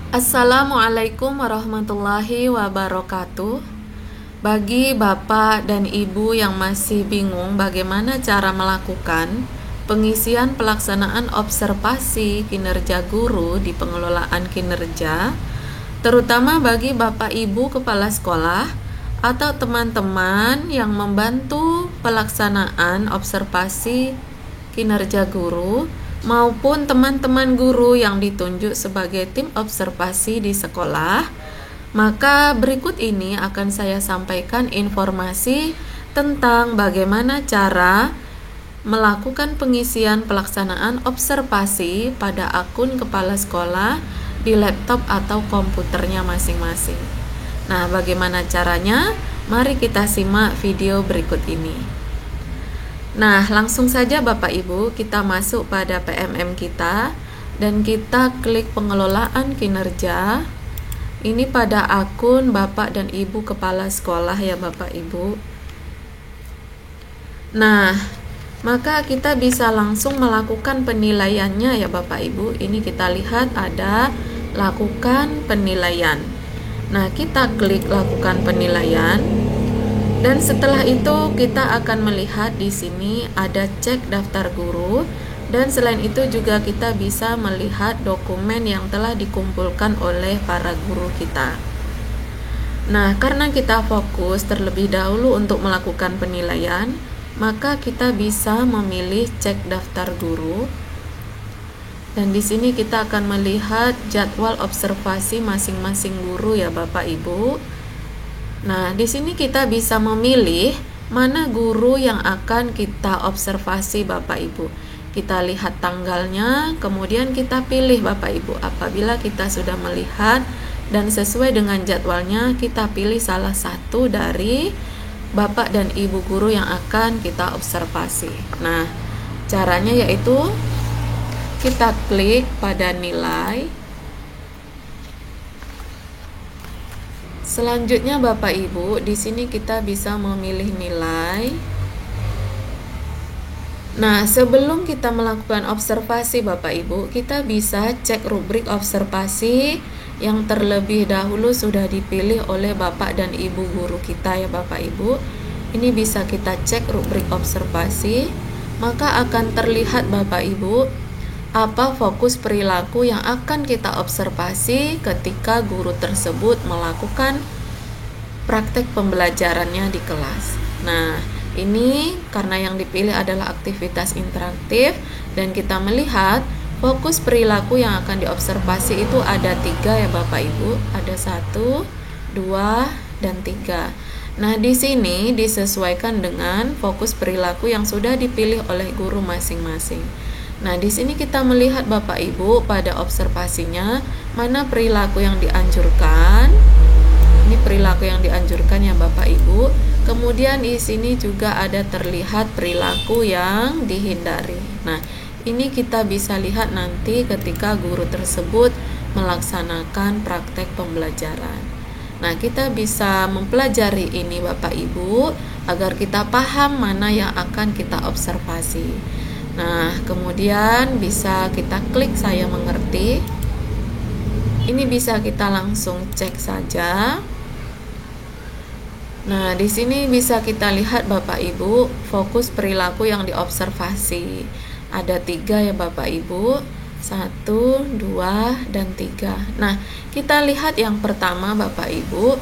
Assalamualaikum warahmatullahi wabarakatuh. Bagi Bapak dan Ibu yang masih bingung bagaimana cara melakukan pengisian pelaksanaan observasi kinerja guru di pengelolaan kinerja, terutama bagi Bapak Ibu kepala sekolah atau teman-teman yang membantu pelaksanaan observasi kinerja guru, maupun teman-teman guru yang ditunjuk sebagai tim observasi di sekolah, maka berikut ini akan saya sampaikan informasi tentang bagaimana cara melakukan pengisian pelaksanaan observasi pada akun kepala sekolah di laptop atau komputernya masing-masing. Nah, bagaimana caranya? Mari kita simak video berikut ini. Nah, langsung saja Bapak Ibu, kita masuk pada PMM kita dan kita klik pengelolaan kinerja. Ini pada akun Bapak dan Ibu kepala sekolah ya Bapak Ibu. Nah, maka kita bisa langsung melakukan penilaiannya ya Bapak Ibu. Ini kita lihat ada lakukan penilaian. Nah, kita klik lakukan penilaian. Dan setelah itu kita akan melihat di sini ada cek daftar guru, dan selain itu juga kita bisa melihat dokumen yang telah dikumpulkan oleh para guru kita. Nah, karena kita fokus terlebih dahulu untuk melakukan penilaian, maka kita bisa memilih cek daftar guru. Dan di sini kita akan melihat jadwal observasi masing-masing guru ya Bapak Ibu. Nah, di sini kita bisa memilih mana guru yang akan kita observasi Bapak Ibu. Kita lihat tanggalnya, kemudian kita pilih Bapak Ibu. Apabila kita sudah melihat dan sesuai dengan jadwalnya, kita pilih salah satu dari Bapak dan Ibu guru yang akan kita observasi. Nah, caranya yaitu kita klik pada nilai. Selanjutnya Bapak Ibu, di sini kita bisa memilih nilai. Nah, sebelum kita melakukan observasi Bapak Ibu, kita bisa cek rubrik observasi yang terlebih dahulu sudah dipilih oleh Bapak dan Ibu guru kita ya Bapak Ibu. Ini bisa kita cek rubrik observasi, maka akan terlihat Bapak Ibu apa fokus perilaku yang akan kita observasi ketika guru tersebut melakukan praktek pembelajarannya di kelas. Nah, ini karena yang dipilih adalah aktivitas interaktif, dan kita melihat fokus perilaku yang akan diobservasi itu ada 3 ya Bapak Ibu. Ada 1, 2, dan 3. Nah, di sini disesuaikan dengan fokus perilaku yang sudah dipilih oleh guru masing-masing. Nah, di sini kita melihat Bapak Ibu pada observasinya mana perilaku yang dianjurkan. Ini perilaku yang dianjurkan ya Bapak Ibu. Kemudian di sini juga ada terlihat perilaku yang dihindari. Nah, ini kita bisa lihat nanti ketika guru tersebut melaksanakan praktek pembelajaran. Nah, kita bisa mempelajari ini Bapak Ibu agar kita paham mana yang akan kita observasi. Nah, kemudian bisa kita klik saya mengerti. Ini bisa kita langsung cek saja. Nah, di sini bisa kita lihat Bapak Ibu fokus perilaku yang diobservasi. Ada 3 ya Bapak Ibu. 1, 2, dan 3. Nah, kita lihat yang pertama Bapak Ibu.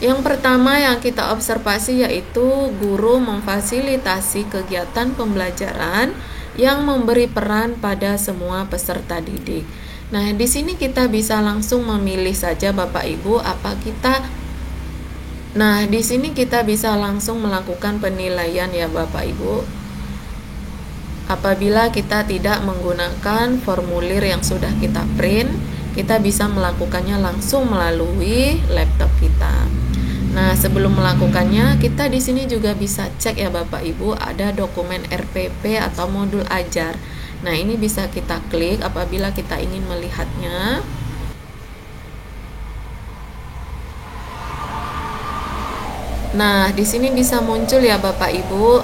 Yang pertama yang kita observasi yaitu guru memfasilitasi kegiatan pembelajaran yang memberi peran pada semua peserta didik. Nah, di sini kita bisa langsung memilih saja Bapak Ibu apa kita. Nah, di sini kita bisa langsung melakukan penilaian ya Bapak Ibu. Apabila kita tidak menggunakan formulir yang sudah kita print, kita bisa melakukannya langsung melalui laptop kita. Nah, sebelum melakukannya, kita di sini juga bisa cek ya Bapak Ibu, ada dokumen RPP atau modul ajar. Nah, ini bisa kita klik apabila kita ingin melihatnya. Nah, di sini bisa muncul ya Bapak Ibu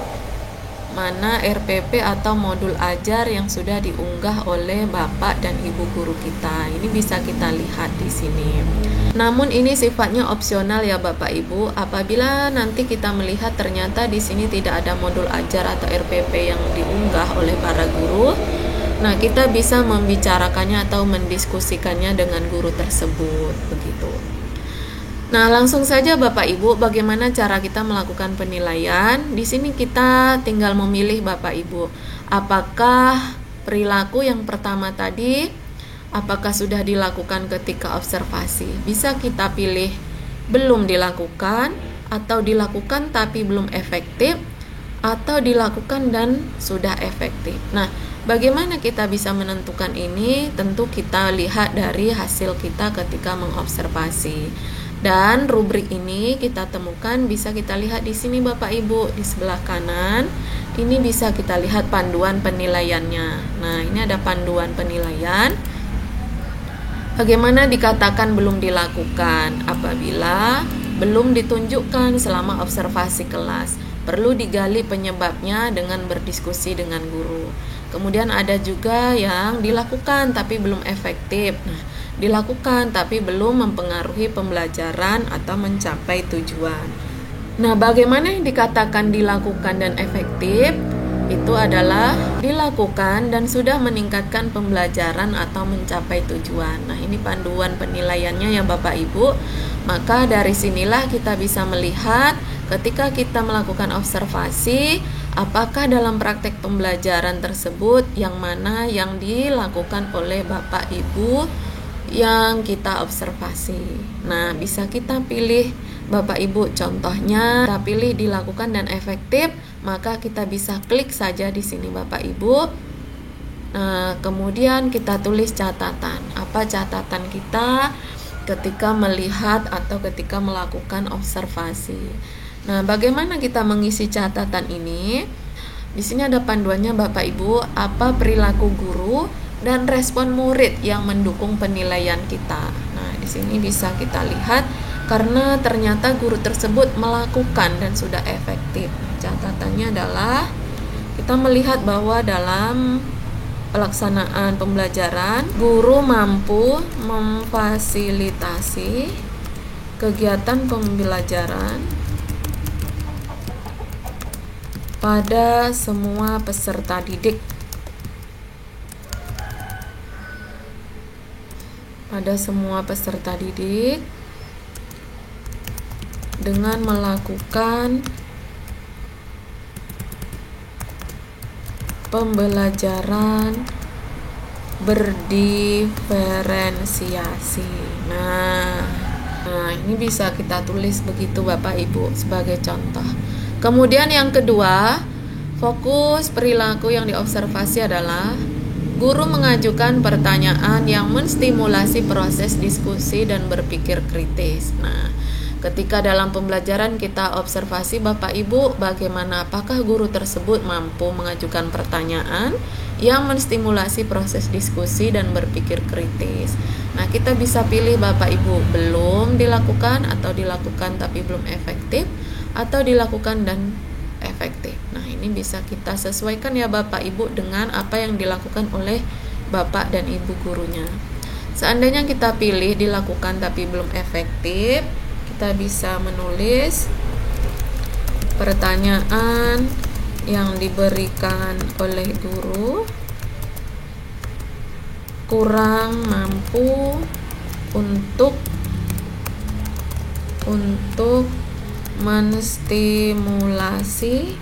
mana RPP atau modul ajar yang sudah diunggah oleh Bapak dan Ibu guru kita. Ini bisa kita lihat di sini. Namun ini sifatnya opsional ya Bapak Ibu. Apabila nanti kita melihat ternyata di sini tidak ada modul ajar atau RPP yang diunggah oleh para guru, nah kita bisa membicarakannya atau mendiskusikannya dengan guru tersebut, begitu. Nah, langsung saja Bapak Ibu, bagaimana cara kita melakukan penilaian? Di sini kita tinggal memilih Bapak Ibu, apakah perilaku yang pertama tadi, apakah sudah dilakukan ketika observasi? Bisa kita pilih belum dilakukan, atau dilakukan tapi belum efektif, atau dilakukan dan sudah efektif. Nah, bagaimana kita bisa menentukan ini? Tentu kita lihat dari hasil kita ketika mengobservasi. Dan rubrik ini kita temukan, bisa kita lihat di sini Bapak Ibu, di sebelah kanan. Ini bisa kita lihat panduan penilaiannya. Nah, ini ada panduan penilaian. Bagaimana dikatakan belum dilakukan? Apabila belum ditunjukkan selama observasi kelas, perlu digali penyebabnya dengan berdiskusi dengan guru. Kemudian ada juga yang dilakukan tapi belum efektif. Nah, dilakukan tapi belum mempengaruhi pembelajaran atau mencapai tujuan. Nah, bagaimana yang dikatakan dilakukan dan efektif? Itu adalah dilakukan dan sudah meningkatkan pembelajaran atau mencapai tujuan. Nah, ini panduan penilaiannya ya Bapak Ibu. Maka dari sinilah kita bisa melihat ketika kita melakukan observasi, apakah dalam praktek pembelajaran tersebut yang mana yang dilakukan oleh Bapak Ibu yang kita observasi. Nah, bisa kita pilih Bapak Ibu, contohnya kita pilih dilakukan dan efektif, maka kita bisa klik saja di sini Bapak Ibu. Nah, kemudian kita tulis catatan. Apa catatan kita ketika melihat atau ketika melakukan observasi? Nah, bagaimana kita mengisi catatan ini? Di sini ada panduannya Bapak Ibu, apa perilaku guru dan respon murid yang mendukung penilaian kita. Nah, di sini bisa kita lihat karena ternyata guru tersebut melakukan dan sudah efektif. Catatannya adalah kita melihat bahwa dalam pelaksanaan pembelajaran, guru mampu memfasilitasi kegiatan pembelajaran pada semua peserta didik. Dengan melakukan pembelajaran berdiferensiasi. Nah, ini bisa kita tulis begitu Bapak Ibu sebagai contoh. Kemudian yang kedua, fokus perilaku yang diobservasi adalah guru mengajukan pertanyaan yang menstimulasi proses diskusi dan berpikir kritis. Nah, ketika dalam pembelajaran kita observasi Bapak Ibu, bagaimana apakah guru tersebut mampu mengajukan pertanyaan yang menstimulasi proses diskusi dan berpikir kritis. Nah, kita bisa pilih Bapak Ibu, belum dilakukan atau dilakukan tapi belum efektif, atau dilakukan dan efektif. Nah, ini bisa kita sesuaikan ya Bapak Ibu dengan apa yang dilakukan oleh Bapak dan Ibu gurunya. Seandainya kita pilih dilakukan tapi belum efektif, kita bisa menulis pertanyaan yang diberikan oleh guru kurang mampu untuk menstimulasi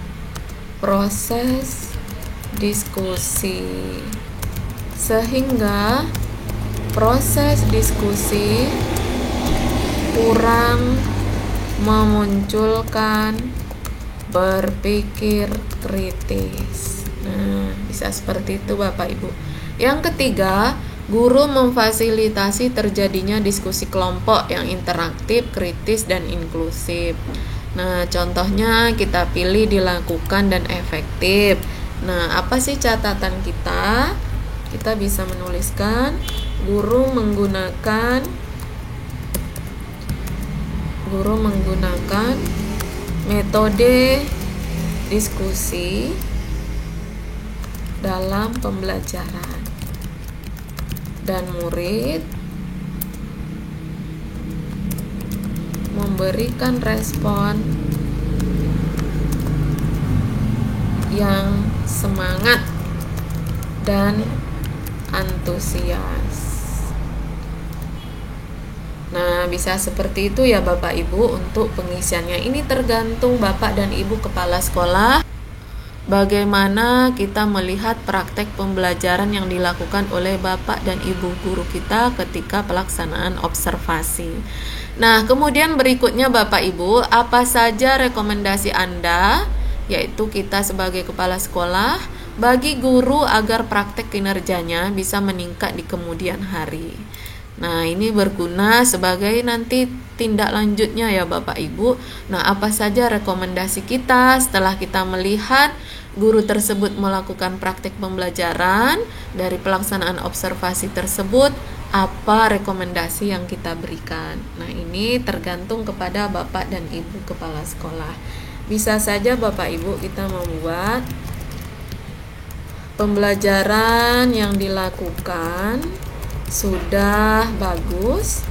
proses diskusi, sehingga proses diskusi kurang memunculkan berpikir kritis. Nah, bisa seperti itu Bapak Ibu. Yang ketiga, guru memfasilitasi terjadinya diskusi kelompok yang interaktif, kritis, dan inklusif. Nah, contohnya kita pilih dilakukan dan efektif. Nah, apa sih catatan kita? Kita bisa menuliskan guru menggunakan metode diskusi dalam pembelajaran. Dan murid memberikan respon yang semangat dan antusias. Nah, bisa seperti itu ya Bapak Ibu untuk pengisiannya. Ini tergantung Bapak dan Ibu kepala sekolah bagaimana kita melihat praktek pembelajaran yang dilakukan oleh Bapak dan Ibu guru kita ketika pelaksanaan observasi. Nah, kemudian berikutnya Bapak Ibu, apa saja rekomendasi Anda, yaitu kita sebagai kepala sekolah, bagi guru agar praktek kinerjanya bisa meningkat di kemudian hari. Nah, ini berguna sebagai nanti tindak lanjutnya ya Bapak Ibu. Nah, apa saja rekomendasi kita setelah kita melihat guru tersebut melakukan praktek pembelajaran dari pelaksanaan observasi tersebut, apa rekomendasi yang kita berikan. Nah, ini tergantung kepada Bapak dan Ibu kepala sekolah. Bisa saja Bapak Ibu kita membuat pembelajaran yang dilakukan sudah bagus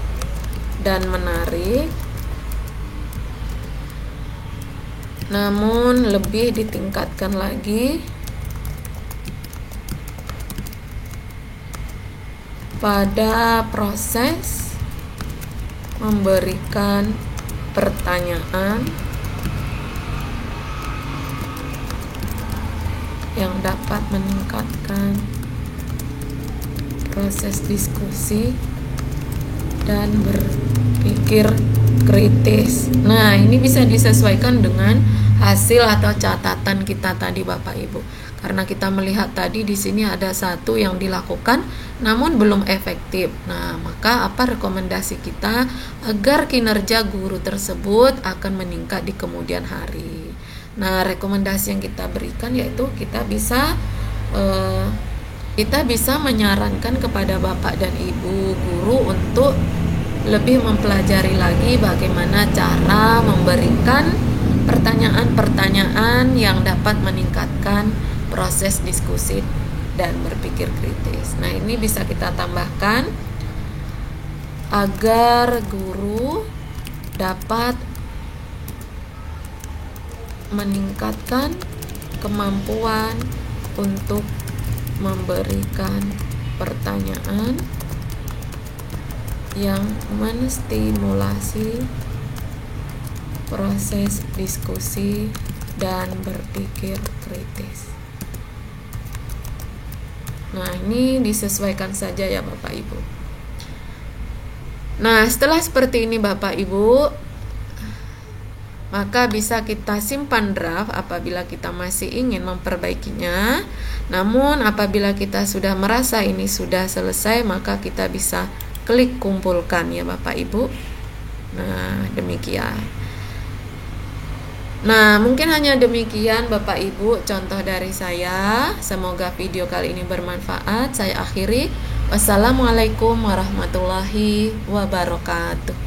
dan menarik, namun lebih ditingkatkan lagi pada proses memberikan pertanyaan yang dapat meningkatkan proses diskusi dan berpikir kritis. Nah, ini bisa disesuaikan dengan hasil atau catatan kita tadi Bapak Ibu. Karena kita melihat tadi di sini ada satu yang dilakukan namun belum efektif. Nah, maka apa rekomendasi kita agar kinerja guru tersebut akan meningkat di kemudian hari. Nah, rekomendasi yang kita berikan yaitu kita bisa menyarankan kepada Bapak dan Ibu guru untuk lebih mempelajari lagi bagaimana cara memberikan pertanyaan-pertanyaan yang dapat meningkatkan proses diskusi dan berpikir kritis. Nah, ini bisa kita tambahkan agar guru dapat meningkatkan kemampuan untuk memberikan pertanyaan yang menstimulasi proses diskusi dan berpikir kritis. Nah, ini disesuaikan saja ya Bapak Ibu. Nah, setelah seperti ini Bapak Ibu, maka bisa kita simpan draft apabila kita masih ingin memperbaikinya. Namun apabila kita sudah merasa ini sudah selesai, maka kita bisa klik kumpulkan ya Bapak Ibu. Nah, demikian. Nah, mungkin hanya demikian Bapak Ibu contoh dari saya. Semoga video kali ini bermanfaat. Saya akhiri. Wassalamualaikum warahmatullahi wabarakatuh.